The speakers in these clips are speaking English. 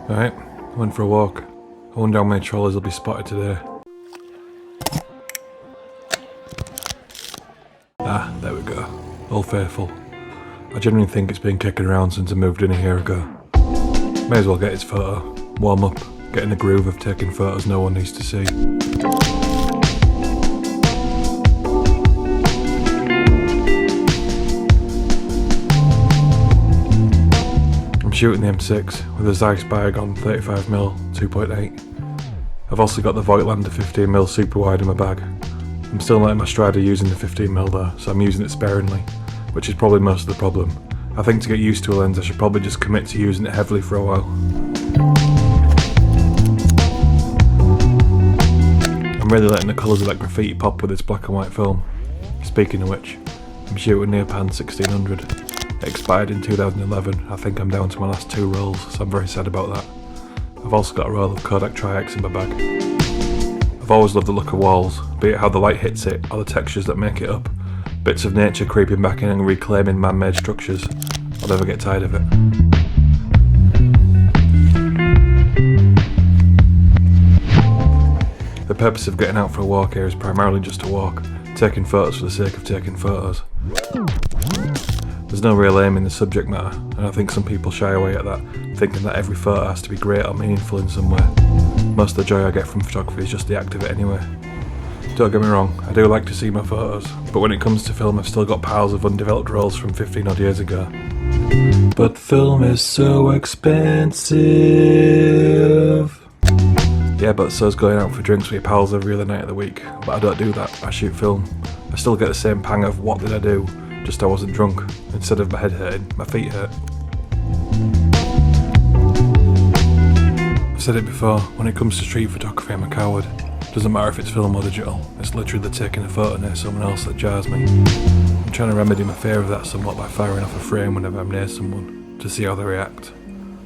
Right, went for a walk. I wonder how many trolleys will be spotted today. Ah, there we go. Old Faithful. I genuinely think it's been kicking around since I moved in a year ago. May as well get its photo, warm up, get in the groove of taking photos no one needs to see. I'm shooting the M6 with a Zeiss Biogon 35mm 2.8. I've also got the Voigtlander 15mm super wide in my bag. I'm still not in my stride of using the 15mm though, so I'm using it sparingly, which is probably most of the problem. I think to get used to a lens I should probably just commit to using it heavily for a while. I'm really letting the colours of that graffiti pop with this black and white film. Speaking of which, I'm shooting Neopan 1600. It expired in 2011, I think I'm down to my last 2 rolls, so I'm very sad about that. I've also got a roll of Kodak Tri-X in my bag. I've always loved the look of walls, be it how the light hits it or the textures that make it up. Bits of nature creeping back in and reclaiming man-made structures. I'll never get tired of it. The purpose of getting out for a walk here is primarily just to walk, taking photos for the sake of taking photos. There's no real aim in the subject matter, and I think some people shy away at that, thinking that every photo has to be great or meaningful in some way. Most of the joy I get from photography is just the act of it anyway. Don't get me wrong, I do like to see my photos, but when it comes to film I've still got piles of undeveloped rolls from 15 odd years ago. But film is so expensive. Yeah, but so's going out for drinks with your pals every other night of the week, but I don't do that, I shoot film. I still get the same pang of what did I do, just I wasn't drunk. Instead of my head hurting, my feet hurt. I've said it before, when it comes to street photography I'm a coward. Doesn't matter if it's film or digital, it's literally the taking a photo near someone else that jars me. I'm trying to remedy my fear of that somewhat by firing off a frame whenever I'm near someone, to see how they react.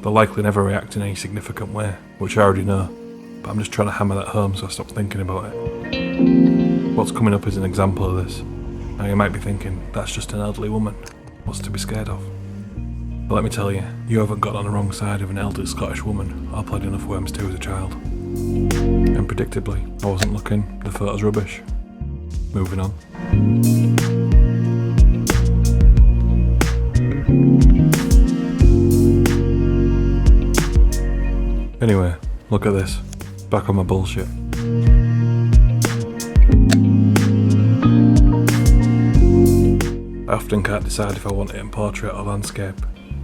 They'll likely never react in any significant way, which I already know, but I'm just trying to hammer that home so I stop thinking about it. What's coming up is an example of this. Now you might be thinking, that's just an elderly woman, what's to be scared of? But let me tell you, you haven't got on the wrong side of an elderly Scottish woman. I played enough Worms 2 as a child. And predictably, I wasn't looking, the photo's rubbish. Moving on. Anyway, look at this. Back on my bullshit. I often can't decide if I want it in portrait or landscape,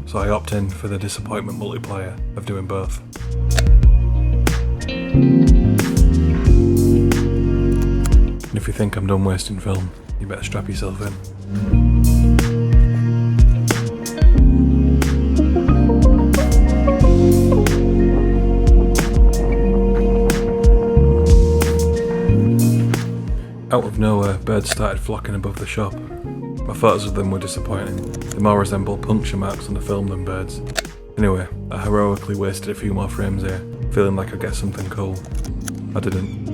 so I opt in for the disappointment multiplier of doing both. And if you think I'm done wasting film, you better strap yourself in. Out of nowhere, birds started flocking above the shop. My photos of them were disappointing. They more resemble puncture marks on the film than birds. Anyway, I heroically wasted a few more frames here, feeling like I'd get something cool. I didn't.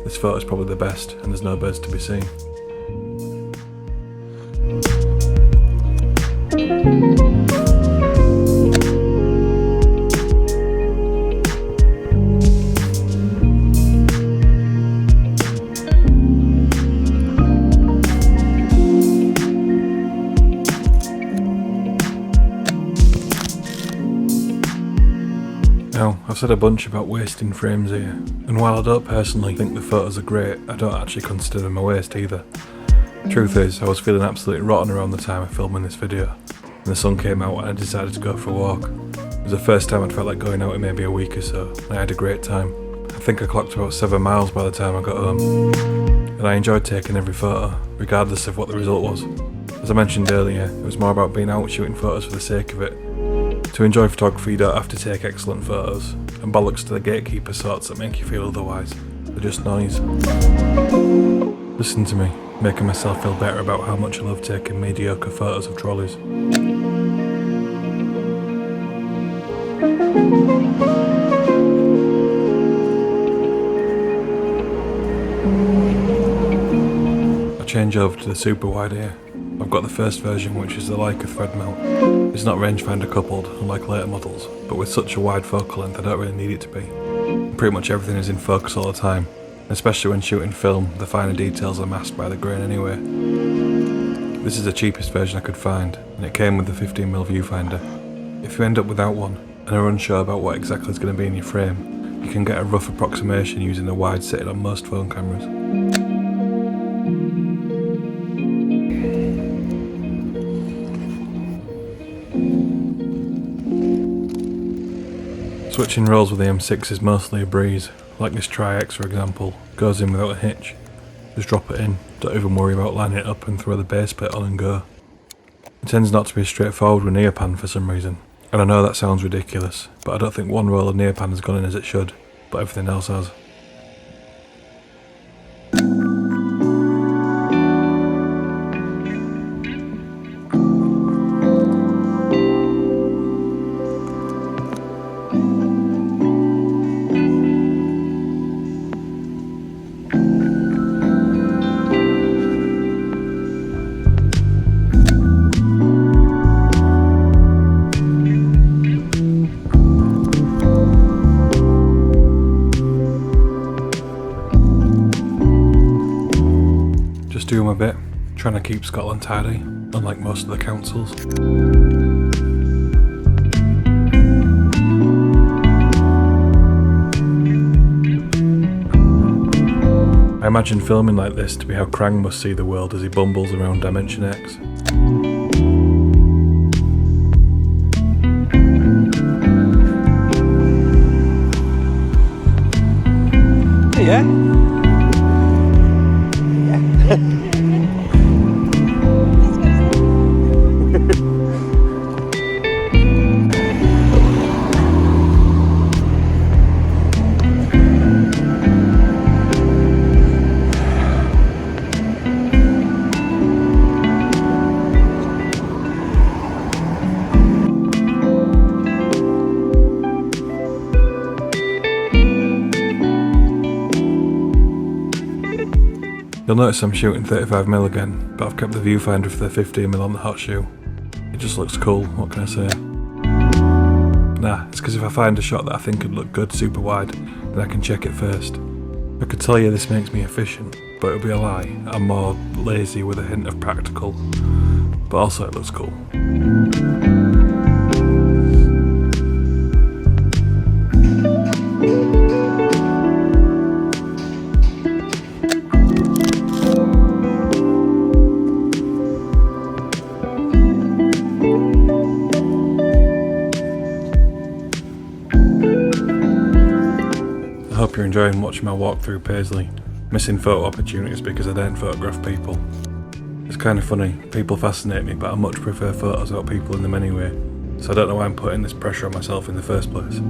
This photo's probably the best, and there's no birds to be seen. Now, I've said a bunch about wasting frames here, and while I don't personally think the photos are great, I don't actually consider them a waste either. Truth is, I was feeling absolutely rotten around the time of filming this video, and the sun came out and I decided to go for a walk. It was the first time I'd felt like going out in maybe a week or so, and I had a great time. I think I clocked about 7 miles by the time I got home, and I enjoyed taking every photo, regardless of what the result was. As I mentioned earlier, it was more about being out shooting photos for the sake of it. To enjoy photography you don't have to take excellent photos, and bollocks to the gatekeeper sorts that make you feel otherwise. They're just noise. Listen to me, making myself feel better about how much I love taking mediocre photos of trolleys. I change over to the super wide here. I've got the first version, which is the Leica thread mount. It's not rangefinder coupled, unlike later models, but with such a wide focal length I don't really need it to be. Pretty much everything is in focus all the time, especially when shooting film, the finer details are masked by the grain anyway. This is the cheapest version I could find, and it came with the 15mm viewfinder. If you end up without one, and are unsure about what exactly is going to be in your frame, you can get a rough approximation using the wide sitting on most phone cameras. Switching rolls with the M6 is mostly a breeze, like this Tri-X for example, goes in without a hitch. Just drop it in, don't even worry about lining it up and throw the base plate on and go. It tends not to be as straightforward with Neopan for some reason, and I know that sounds ridiculous, but I don't think one roll of Neopan has gone in as it should, but everything else has. Doing my bit, trying to keep Scotland tidy, unlike most of the councils. I imagine filming like this to be how Krang must see the world as he bumbles around Dimension X. Yeah. You'll notice I'm shooting 35mm again, but I've kept the viewfinder for the 15mm on the hot shoe. It just looks cool, what can I say? Nah, it's because if I find a shot that I think could look good super wide, then I can check it first. I could tell you this makes me efficient, but it would be a lie. I'm more lazy with a hint of practical, but also it looks cool. I hope you're enjoying watching my walk through Paisley, missing photo opportunities because I don't photograph people. It's kind of funny, people fascinate me, but I much prefer photos without people in them anyway, so I don't know why I'm putting this pressure on myself in the first place.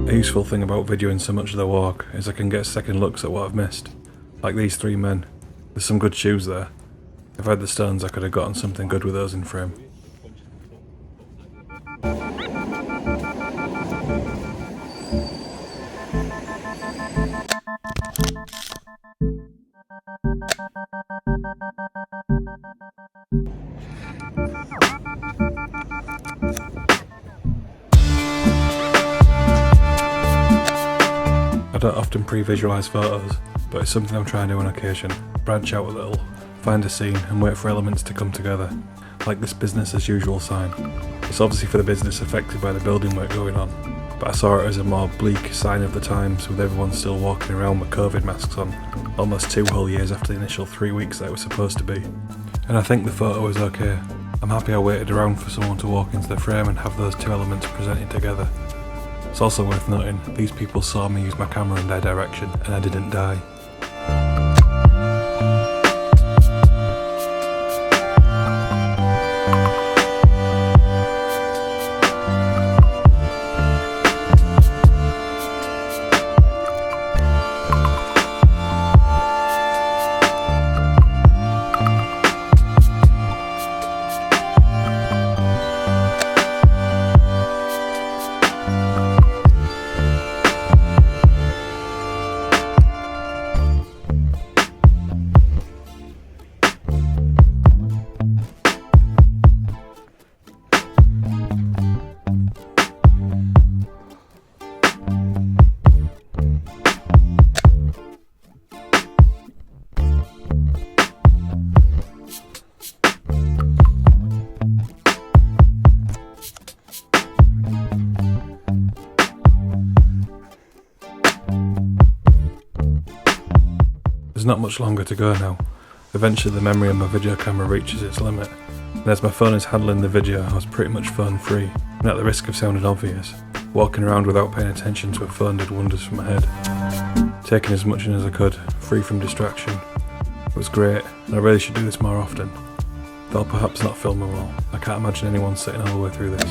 A useful thing about videoing so much of the walk is I can get second looks at what I've missed. Like these three men. There's some good shoes there. If I had the stones I could have gotten something good with those in frame. I don't often pre-visualise photos, but it's something I'm trying to do on occasion. Branch out a little, find a scene and wait for elements to come together, like this business as usual sign. It's obviously for the business affected by the building work going on, but I saw it as a more bleak sign of the times with everyone still walking around with COVID masks on, almost 2 whole years after the initial 3 weeks that it was supposed to be. And I think the photo was okay. I'm happy I waited around for someone to walk into the frame and have those two elements presented together. It's also worth noting, these people saw me use my camera in their direction and I didn't die. There's not much longer to go now. Eventually the memory on my video camera reaches its limit, and as my phone is handling the video, I was pretty much phone free, and at the risk of sounding obvious, walking around without paying attention to a phone did wonders for my head. Taking as much in as I could, free from distraction. It was great, and I really should do this more often. Though I'll perhaps not film them all. I can't imagine anyone sitting all the way through this.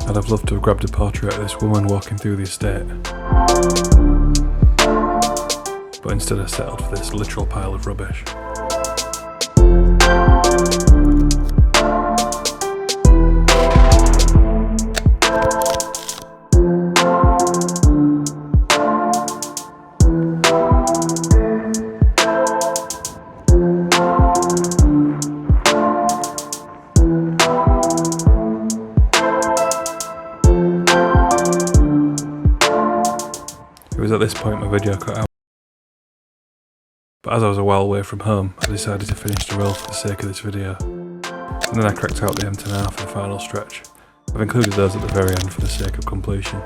I'd have loved to have grabbed a portrait of this woman walking through the estate, but instead I settled for this literal pile of rubbish. It was at this point my video cut out. But as I was a while away from home, I decided to finish the roll for the sake of this video. And then I cracked out the M10-R for the final stretch. I've included those at the very end for the sake of completion.